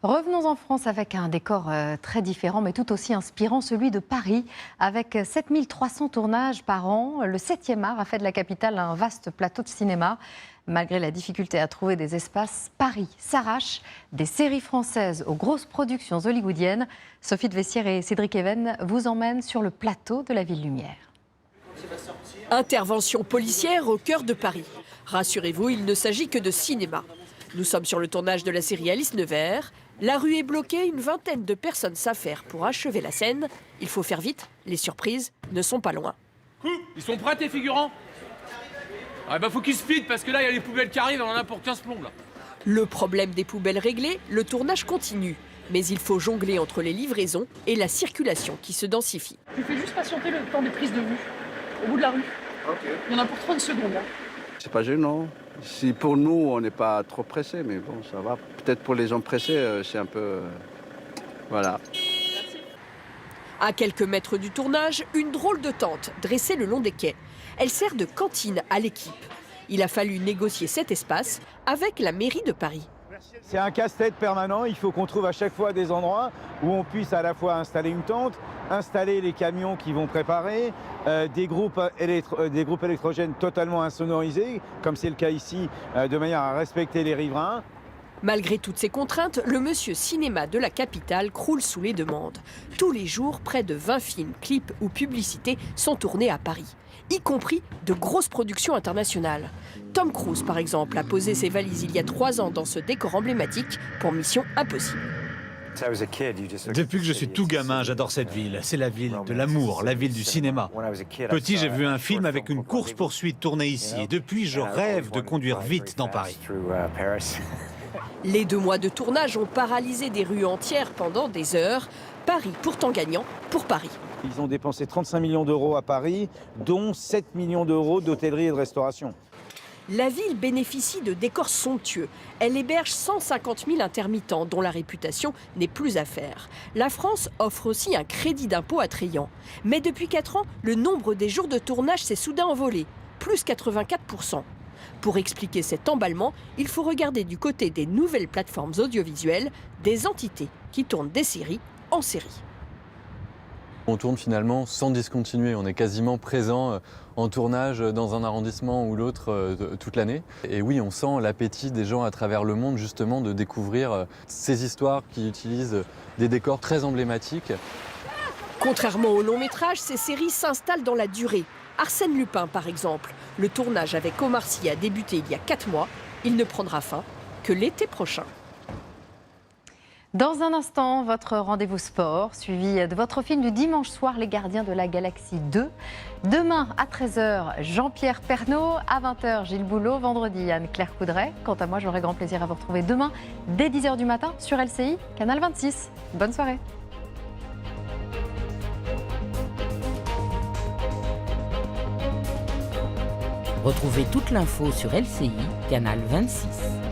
Revenons en France avec un décor très différent mais tout aussi inspirant, celui de Paris. Avec 7300 tournages par an, le 7e art a fait de la capitale un vaste plateau de cinéma. Malgré la difficulté à trouver des espaces, Paris s'arrache des séries françaises aux grosses productions hollywoodiennes. Sophie de Vessières et Cédric Even vous emmènent sur le plateau de la Ville Lumière. Intervention policière au cœur de Paris. Rassurez-vous, il ne s'agit que de cinéma. Nous sommes sur le tournage de la série Alice Nevers. La rue est bloquée, une vingtaine de personnes s'affairent pour achever la scène. Il faut faire vite, les surprises ne sont pas loin. Ils sont prêts tes figurants? Ah bah faut qu'ils se speedent parce que là il y a les poubelles qui arrivent, on en a pour 15 plombes là. Le problème des poubelles réglé, le tournage continue. Mais il faut jongler entre les livraisons et la circulation qui se densifie. Tu fais juste patienter le temps des prises de vue, au bout de la rue. Okay. Il y en a pour 30 secondes. Hein. C'est pas gênant. Si pour nous, on n'est pas trop pressé, mais bon, ça va. Peut-être pour les gens pressés, c'est un peu... voilà. À quelques mètres du tournage, une drôle de tente dressée le long des quais. Elle sert de cantine à l'équipe. Il a fallu négocier cet espace avec la mairie de Paris. C'est un casse-tête permanent, il faut qu'on trouve à chaque fois des endroits où on puisse à la fois installer une tente, installer les camions qui vont préparer, des groupes électrogènes totalement insonorisés, comme c'est le cas ici, de manière à respecter les riverains. Malgré toutes ces contraintes, le monsieur cinéma de la capitale croule sous les demandes. Tous les jours, près de 20 films, clips ou publicités sont tournés à Paris, y compris de grosses productions internationales. Tom Cruise, par exemple, a posé ses valises il y a 3 ans dans ce décor emblématique pour Mission Impossible. Depuis que je suis tout gamin, j'adore cette ville. C'est la ville de l'amour, la ville du cinéma. Petit, j'ai vu un film avec une course-poursuite tournée ici. Et depuis, je rêve de conduire vite dans Paris. Les 2 mois de tournage ont paralysé des rues entières pendant des heures. Paris pourtant gagnant pour Paris. Ils ont dépensé 35 millions d'euros à Paris, dont 7 millions d'euros d'hôtellerie et de restauration. La ville bénéficie de décors somptueux. Elle héberge 150 000 intermittents dont la réputation n'est plus à faire. La France offre aussi un crédit d'impôt attrayant. Mais depuis 4 ans, le nombre des jours de tournage s'est soudain envolé, plus 84%. Pour expliquer cet emballement, il faut regarder du côté des nouvelles plateformes audiovisuelles, des entités qui tournent des séries en série. On tourne finalement sans discontinuer, on est quasiment présent en tournage dans un arrondissement ou l'autre toute l'année. Et oui, on sent l'appétit des gens à travers le monde justement de découvrir ces histoires qui utilisent des décors très emblématiques. Contrairement au long métrage, ces séries s'installent dans la durée. Arsène Lupin par exemple, le tournage avec Omar Sy a débuté il y a 4 mois, il ne prendra fin que l'été prochain. Dans un instant, votre rendez-vous sport, suivi de votre film du dimanche soir, Les Gardiens de la Galaxie 2. Demain à 13h, Jean-Pierre Pernaut. À 20h, Gilles Boulot. Vendredi, Anne-Claire Coudray. Quant à moi, j'aurai grand plaisir à vous retrouver demain dès 10h du matin sur LCI, Canal 26. Bonne soirée. Retrouvez toute l'info sur LCI, Canal 26.